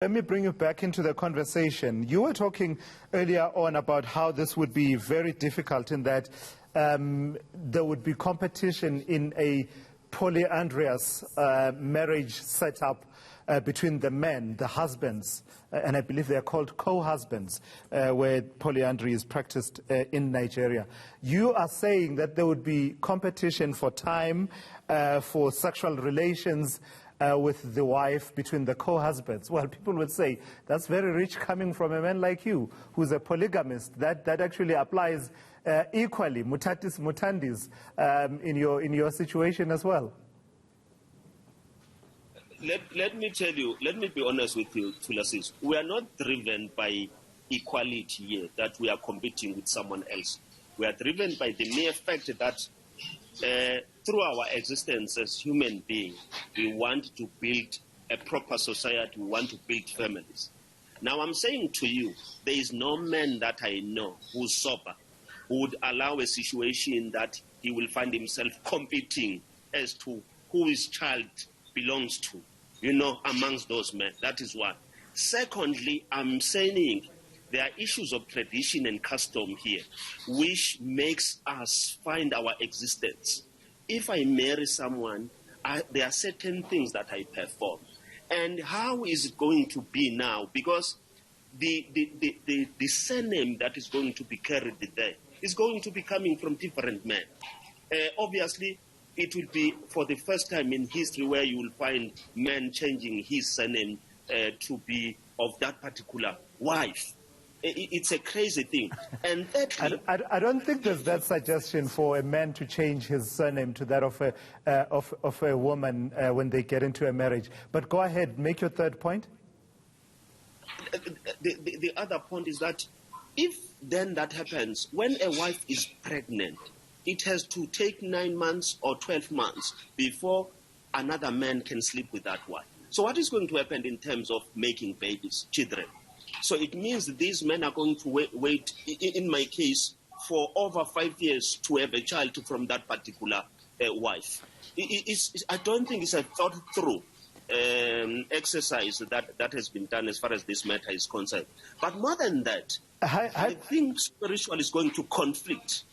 Let me bring you back into the conversation. You were talking earlier on about how this would be very difficult in that there would be competition in a polyandrous marriage setup between the men, the husbands, and I believe they are called co-husbands, where polyandry is practiced in Nigeria. You are saying that there would be competition for time, for sexual relations, with the wife between the co-husbands. Well, people would say, that's very rich coming from a man like you, who's a polygamist. That actually applies equally, mutatis mutandis, in your situation as well. Let me tell you, let me be honest with you, Tulasis. We are not driven by equality here, that we are competing with someone else. We are driven by the mere fact that through our existence as human beings, we want to build a proper society, we want to build families. Now I'm saying to you, there is no man that I know who's sober, who would allow a situation that he will find himself competing as to who his child belongs to, amongst those men. That is one. Secondly, I'm saying there are issues of tradition and custom here, which makes us find our existence. If I marry someone, there are certain things that I perform. And how is it going to be now? Because the surname that is going to be carried there is going to be coming from different men. Obviously, it will be for the first time in history where you will find men changing his surname to be of that particular wife. It's a crazy thing. And thirdly, I don't think there's that suggestion for a man to change his surname to that of a woman when they get into a marriage. But go ahead, make your third point. The other point is that if then that happens, when a wife is pregnant, it has to take 9 months or 12 months before another man can sleep with that wife. So what is going to happen in terms of making babies, children? So it means that these men are going to wait, in my case, for over 5 years to have a child from that particular wife. I don't think it's a thought-through exercise that has been done as far as this matter is concerned. But more than that, I think spiritual is going to conflict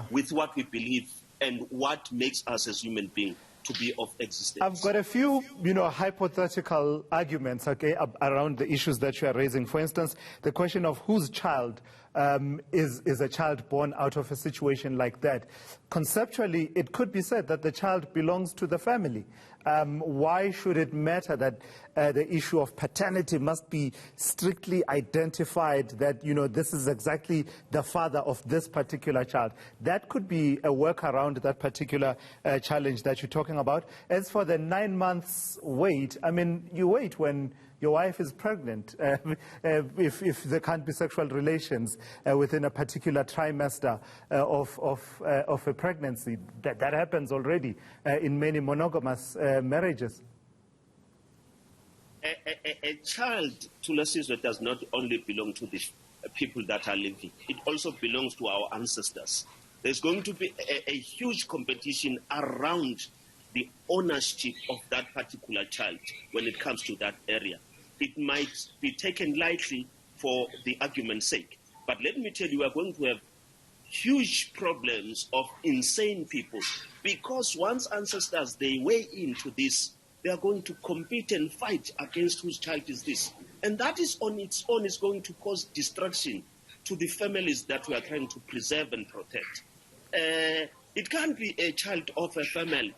with what we believe and what makes us as human beings to be of existence. I've got a few, hypothetical arguments, around the issues that you are raising. For instance, the question of whose child is a child born out of a situation like that. Conceptually, it could be said that the child belongs to the family. Why should it matter that the issue of paternity must be strictly identified, that, this is exactly the father of this particular child? That could be a workaround that particular challenge that you're talking about. As for the 9 months wait, you wait when your wife is pregnant, if there can't be sexual relations within a particular trimester of a pregnancy. That happens already in many monogamous marriages. A child, Tulasizwe, does not only belong to the people that are living. It also belongs to our ancestors. There's going to be a huge competition around the ownership of that particular child when it comes to that area. It might be taken lightly for the argument's sake. But let me tell you, we are going to have huge problems of insane people, because once ancestors, they weigh into this, they are going to compete and fight against whose child is this. And that is on its own is going to cause destruction to the families that we are trying to preserve and protect. It can't be a child of a family.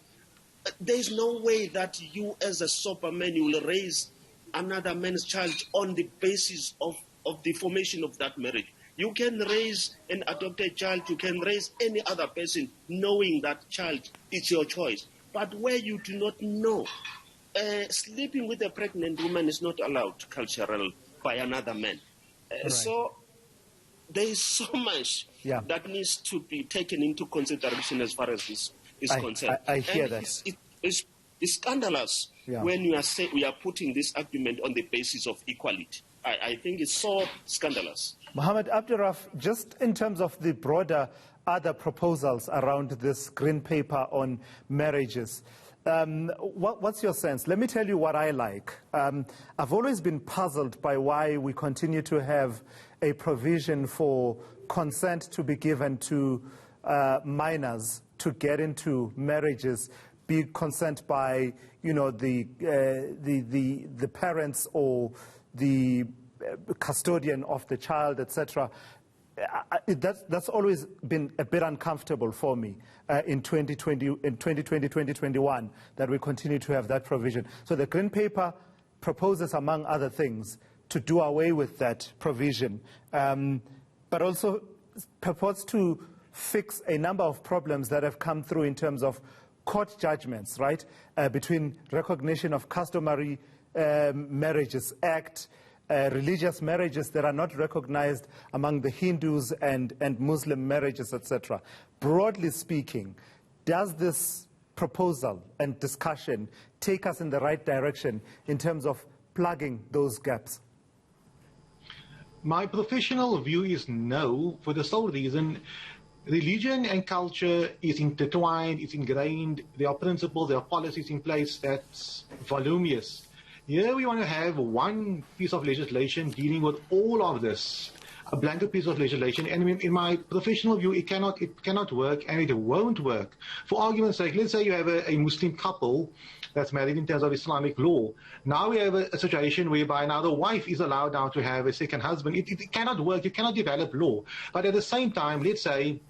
There is no way that you as a sober man, you will raise another man's child on the basis of the formation of that marriage. You can raise an adopted child, you can raise any other person knowing that child is your choice. But where you do not know, sleeping with a pregnant woman is not allowed culturally by another man. Right. So there is so much that needs to be taken into consideration as far as this is concerned. I hear that. It's scandalous when we are putting this argument on the basis of equality. I think it's so scandalous. Mohammed Abduroaf, just in terms of the broader other proposals around this green paper on marriages, What's your sense? Let me tell you what I like. I've always been puzzled by why we continue to have a provision for consent to be given to minors to get into marriages, be consent by, you know, the parents or the custodian of the child, etc. That's always been a bit uncomfortable for me in 2021, that we continue to have that provision. So the Green Paper proposes, among other things, to do away with that provision, but also purports to fix a number of problems that have come through in terms of court judgments, right, between recognition of customary marriages act, religious marriages that are not recognized among the Hindus and Muslim marriages, etc. Broadly speaking, does this proposal and discussion take us in the right direction in terms of plugging those gaps? My professional view is no, for the sole reason religion and culture is intertwined, it's ingrained, there are principles, there are policies in place that's voluminous. Here we want to have one piece of legislation dealing with all of this, a blanket piece of legislation, and in my professional view, it cannot work, and it won't work. For argument's sake, let's say you have a Muslim couple that's married in terms of Islamic law. Now we have a situation whereby now the wife is allowed now to have a second husband. It cannot work, you cannot develop law. But at the same time, let's say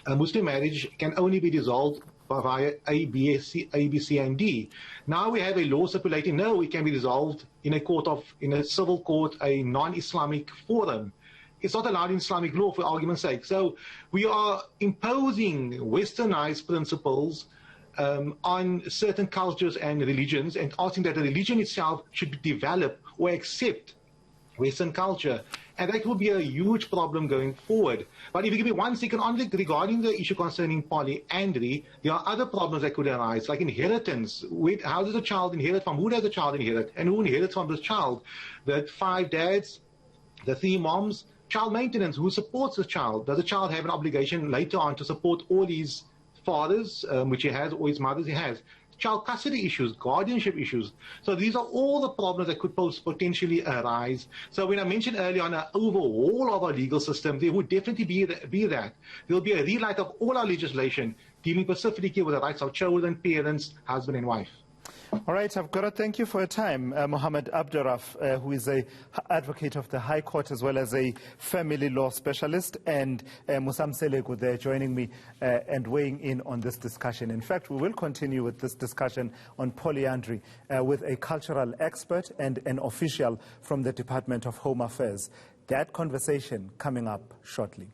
a Muslim marriage can only be dissolved via A, B, C, and D. Now we have a law stipulating no, it can be resolved in a civil court, a non-Islamic forum. It's not allowed in Islamic law, for argument's sake. So we are imposing westernized principles on certain cultures and religions, and asking that the religion itself should develop or accept Western culture. And that will be a huge problem going forward. But if you give me 1 second on regarding the issue concerning polyandry, there are other problems that could arise, like inheritance. How does a child inherit from? Who does the child inherit? And who inherits from this child? The 5 dads, the 3 moms, child maintenance. Who supports the child? Does the child have an obligation later on to support all his fathers, which he has, or his mothers he has? Child custody issues, guardianship issues. So these are all the problems that could potentially arise. So when I mentioned earlier on an overhaul of our legal system, there would definitely be that. There will be a rewrite of all our legislation dealing specifically with the rights of children, parents, husband and wife. All right, I've got to thank you for your time, Mohammed Abduroaf, who is an advocate of the High Court as well as a family law specialist, and Musam Selegu there joining me and weighing in on this discussion. In fact, we will continue with this discussion on polyandry with a cultural expert and an official from the Department of Home Affairs. That conversation coming up shortly.